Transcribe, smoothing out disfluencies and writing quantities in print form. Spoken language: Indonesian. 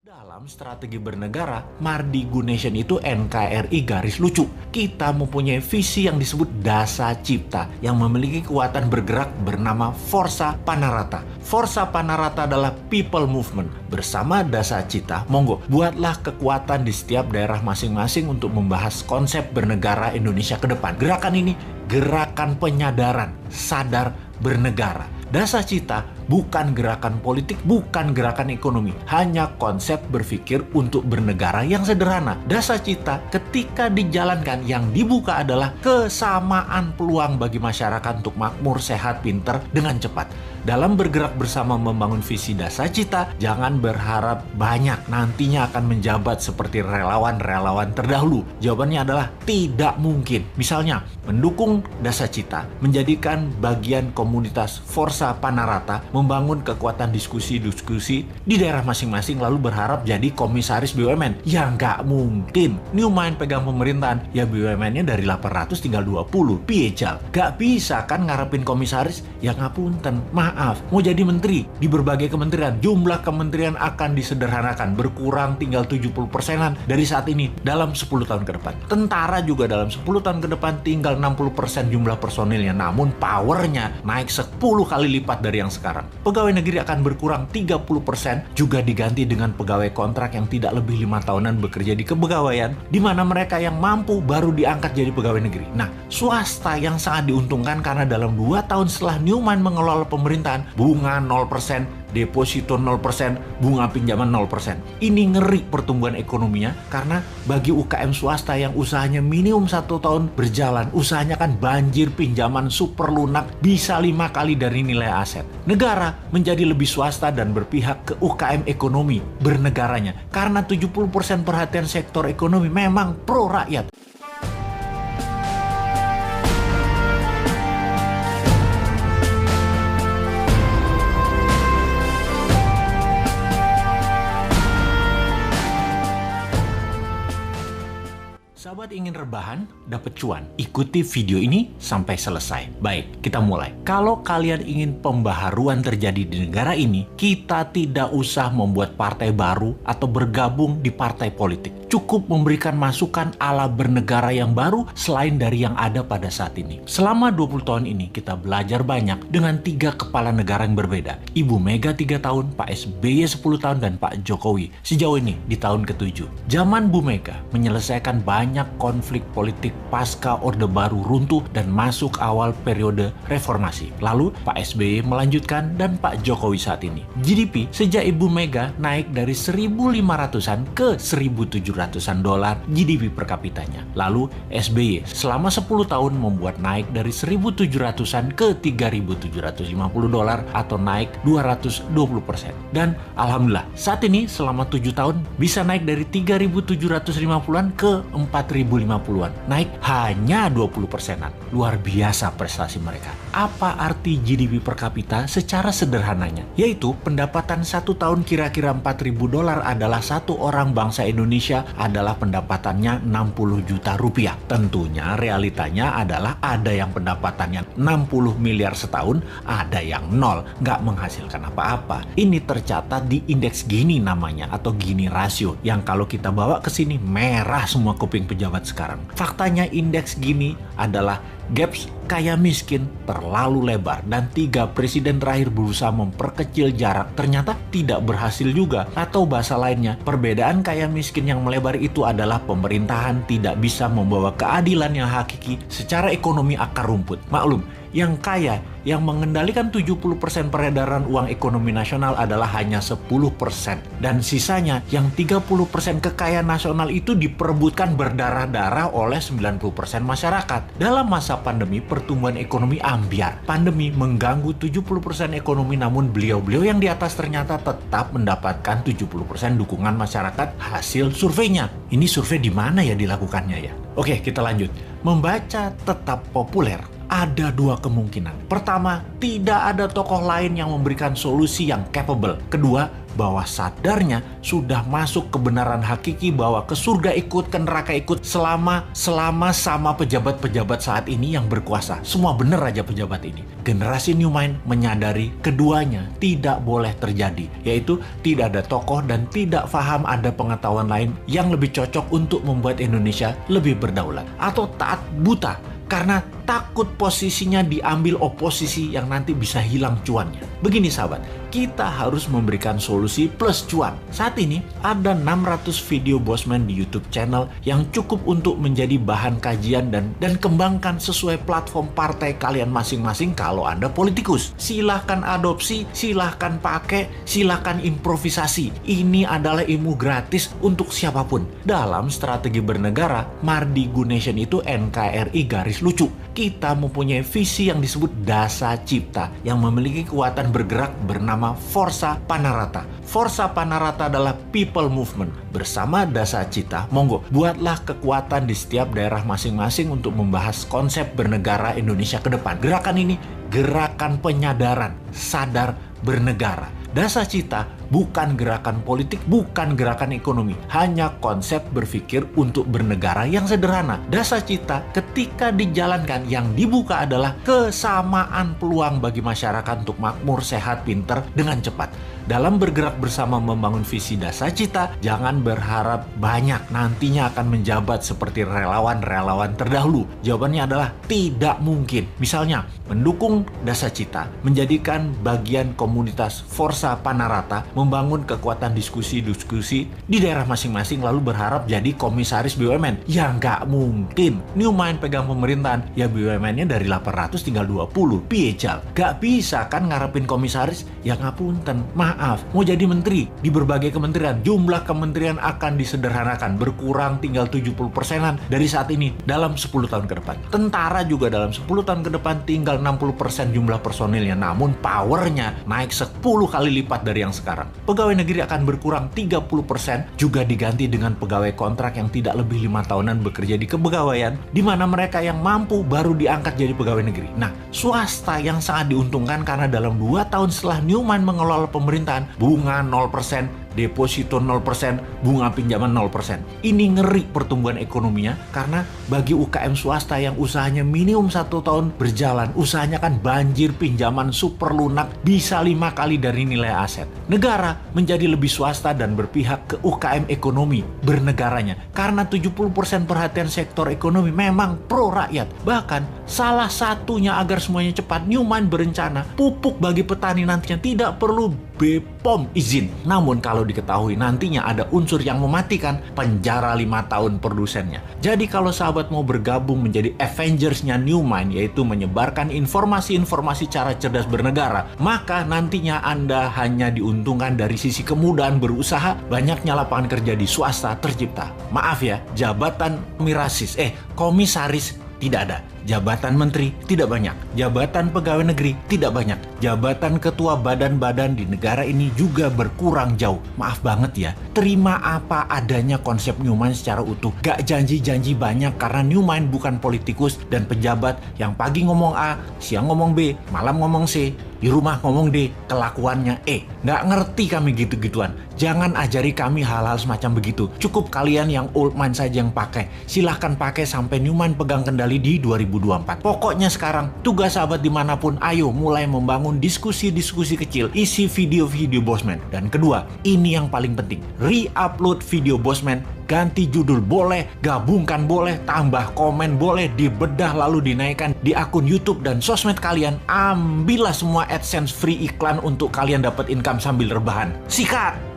Dalam strategi bernegara, Mardi Gunation itu NKRI garis lucu. Kita mempunyai visi yang disebut Dasa Cipta yang memiliki kekuatan bergerak bernama Forza Panarata. Forza Panarata adalah people movement. Bersama Dasa Cipta, monggo buatlah kekuatan di setiap daerah masing-masing untuk membahas konsep bernegara Indonesia ke depan. Gerakan ini gerakan penyadaran, sadar bernegara. Dasa Cipta bukan gerakan politik, bukan gerakan ekonomi, hanya konsep berpikir untuk bernegara yang sederhana. Dasa Cipta ketika dijalankan yang dibuka adalah kesamaan peluang bagi masyarakat untuk makmur, sehat, pinter dengan cepat. Dalam bergerak bersama membangun visi Dasa Cipta, jangan berharap banyak nantinya akan menjabat seperti relawan-relawan terdahulu. Jawabannya adalah tidak mungkin. Misalnya, mendukung Dasa Cipta, menjadikan bagian komunitas Forza Panarata, membangun kekuatan diskusi-diskusi di daerah masing-masing lalu berharap jadi komisaris BUMN. Ya nggak mungkin. Newmind pegang pemerintahan, ya BUMN-nya dari 800 tinggal 20. Piejal. Nggak bisa kan ngarepin komisaris? Ya ngapunten, maaf. Mau jadi menteri di berbagai kementerian, jumlah kementerian akan disederhanakan, berkurang tinggal 70%-an dari saat ini dalam 10 tahun ke depan. Tentara juga dalam 10 tahun ke depan tinggal 60% jumlah personilnya, namun powernya naik 10 kali lipat dari yang sekarang. Pegawai negeri akan berkurang 30%, juga diganti dengan pegawai kontrak yang tidak lebih 5 tahunan bekerja di kepegawaian, di mana mereka yang mampu baru diangkat jadi pegawai negeri. Nah, swasta yang sangat diuntungkan karena dalam 2 tahun setelah Newmind mengelola pemerintahan, bunga 0%, deposito 0%, bunga pinjaman 0%. Ini ngeri pertumbuhan ekonominya karena bagi UKM swasta yang usahanya minimum 1 tahun berjalan, usahanya kan banjir pinjaman super lunak bisa 5 kali dari nilai aset. Negara menjadi lebih swasta dan berpihak ke UKM ekonomi bernegaranya karena 70% perhatian sektor ekonomi memang pro rakyat. Sahabat ingin rebahan, dapat cuan? Ikuti video ini sampai selesai. Baik, kita mulai. Kalau kalian ingin pembaharuan terjadi di negara ini, kita tidak usah membuat partai baru atau bergabung di partai politik. Cukup memberikan masukan ala bernegara yang baru selain dari yang ada pada saat ini. Selama 20 tahun ini, kita belajar banyak dengan 3 kepala negara yang berbeda. Ibu Mega 3 tahun, Pak SBY 10 tahun, dan Pak Jokowi sejauh ini di tahun ke-7. Zaman Bu Mega menyelesaikan banyak konflik politik pasca Orde Baru runtuh dan masuk awal periode reformasi. Lalu Pak SBY melanjutkan dan Pak Jokowi saat ini. GDP sejak Ibu Mega naik dari 1.500-an ke 1.700-an dolar GDP per kapitanya. Lalu SBY selama 10 tahun membuat naik dari 1.700-an ke 3.750 dolar atau naik 220%. Dan alhamdulillah saat ini selama 7 tahun bisa naik dari 3.750-an ke 4.050-an, naik hanya 20%-an. Luar biasa prestasi mereka. Apa arti GDP per kapita secara sederhananya? Yaitu pendapatan 1 tahun kira-kira 4.000 dolar adalah satu orang bangsa Indonesia adalah pendapatannya 60 juta rupiah. Tentunya realitanya adalah ada yang pendapatannya 60 miliar setahun, ada yang nol, nggak menghasilkan apa-apa. Ini tercatat di indeks Gini namanya, atau Gini rasio, yang kalau kita bawa ke sini merah semua kuping pejabat sekarang. Faktanya indeks Gini adalah gaps kaya miskin terlalu lebar dan 3 presiden terakhir berusaha memperkecil jarak, ternyata tidak berhasil juga. Atau bahasa lainnya, perbedaan kaya miskin yang melebar itu adalah pemerintahan tidak bisa membawa keadilan yang hakiki secara ekonomi akar rumput. Maklum, yang kaya, yang mengendalikan 70% peredaran uang ekonomi nasional adalah hanya 10%. Dan sisanya, yang 30% kekayaan nasional itu diperebutkan berdarah-darah oleh 90% masyarakat. Dalam masa pandemi, pertumbuhan ekonomi ambyar. Pandemi mengganggu 70% ekonomi, namun beliau-beliau yang di atas ternyata tetap mendapatkan 70% dukungan masyarakat hasil surveinya. Ini survei di mana ya dilakukannya ya? Oke, kita lanjut. Membaca tetap populer. ada dua kemungkinan. Pertama, tidak ada tokoh lain yang memberikan solusi yang capable. Kedua, bahwa sadarnya sudah masuk kebenaran hakiki bahwa ke surga ikut, ke neraka ikut selama sama pejabat-pejabat saat ini yang berkuasa. Semua bener aja pejabat ini. Generasi New Mind menyadari keduanya tidak boleh terjadi, yaitu tidak ada tokoh dan tidak paham ada pengetahuan lain yang lebih cocok untuk membuat Indonesia lebih berdaulat, atau taat buta karena takut posisinya diambil oposisi yang nanti bisa hilang cuannya. Begini sahabat, kita harus memberikan solusi plus cuan. Saat ini ada 600 video Bosman di YouTube channel yang cukup untuk menjadi bahan kajian dan kembangkan sesuai platform partai kalian masing-masing kalau Anda politikus. Silahkan adopsi, silahkan pakai, silahkan improvisasi. Ini adalah ilmu gratis untuk siapapun. Dalam strategi bernegara, Mardi Gunation itu NKRI garis lucu. Kita mempunyai visi yang disebut Dasa Cipta yang memiliki kekuatan bergerak bernama Forza Panarata. Forza Panarata adalah people movement. Bersama Dasa Cipta, monggo buatlah kekuatan di setiap daerah masing-masing untuk membahas konsep bernegara Indonesia ke depan. Gerakan ini gerakan penyadaran, sadar bernegara. Dasa Cipta bukan gerakan politik, bukan gerakan ekonomi, hanya konsep berpikir untuk bernegara yang sederhana. Dasa Cipta ketika dijalankan yang dibuka adalah kesamaan peluang bagi masyarakat untuk makmur, sehat, pinter dengan cepat. Dalam bergerak bersama membangun visi Dasa Cipta, jangan berharap banyak nantinya akan menjabat seperti relawan-relawan terdahulu. Jawabannya adalah tidak mungkin. Misalnya, mendukung Dasa Cipta, menjadikan bagian komunitas Forza Panarata, membangun kekuatan diskusi-diskusi di daerah masing-masing lalu berharap jadi komisaris BUMN. Ya nggak mungkin. New Mind pegang pemerintahan, ya BUMN-nya dari 800 tinggal 20. Piejal. Gak bisa kan ngarepin komisaris? Ya ngapunten, maaf, mau jadi menteri di berbagai kementerian, jumlah kementerian akan disederhanakan, berkurang tinggal 70%-an dari saat ini dalam 10 tahun ke depan. Tentara juga dalam 10 tahun ke depan tinggal 60% jumlah personilnya, namun powernya naik 10 kali lipat dari yang sekarang. Pegawai negeri akan berkurang 30%, juga diganti dengan pegawai kontrak yang tidak lebih 5 tahunan bekerja di kepegawaian, di mana mereka yang mampu baru diangkat jadi pegawai negeri. Nah, swasta yang sangat diuntungkan karena dalam 2 tahun setelah New Mind mengelola pemerintahan, bunga 0%, deposito 0%, bunga pinjaman 0%. Ini ngeri pertumbuhan ekonominya karena bagi UKM swasta yang usahanya minimum 1 tahun berjalan, usahanya kan banjir pinjaman super lunak bisa 5 kali dari nilai aset. Negara menjadi lebih swasta dan berpihak ke UKM ekonomi bernegaranya karena 70% perhatian sektor ekonomi memang pro rakyat. Bahkan salah satunya agar semuanya cepat, New Mind berencana pupuk bagi petani nantinya tidak perlu BPOM izin. Namun kalau diketahui nantinya ada unsur yang mematikan, penjara 5 tahun produsennya. Jadi kalau sahabat mau bergabung menjadi Avengers-nya New Mind, yaitu menyebarkan informasi-informasi cara cerdas bernegara, maka nantinya Anda hanya diuntungkan dari sisi kemudahan berusaha, banyaknya lapangan kerja di swasta tercipta. Maaf ya, jabatan komisaris tidak ada. Jabatan menteri tidak banyak. Jabatan pegawai negeri tidak banyak. Jabatan ketua badan-badan di negara ini juga berkurang jauh. Maaf banget ya. Terima apa adanya konsep New Mind secara utuh. Gak janji-janji banyak karena New Mind bukan politikus dan pejabat yang pagi ngomong A, siang ngomong B, malam ngomong C, di rumah ngomong D, kelakuannya E. Gak ngerti kami gitu-gituan. Jangan ajari kami hal-hal semacam begitu. Cukup kalian yang old mind saja yang pakai. Silahkan pakai sampai New Mind pegang kendali di 2024. Pokoknya sekarang tugas sahabat dimanapun, ayo mulai membangun diskusi-diskusi kecil, isi video-video Bosman. Dan kedua, ini yang paling penting, re-upload video Bosman, ganti judul boleh, gabungkan boleh, tambah komen boleh, dibedah lalu dinaikkan di akun YouTube dan sosmed kalian. Ambillah semua AdSense free iklan untuk kalian dapat income sambil rebahan. Sikat!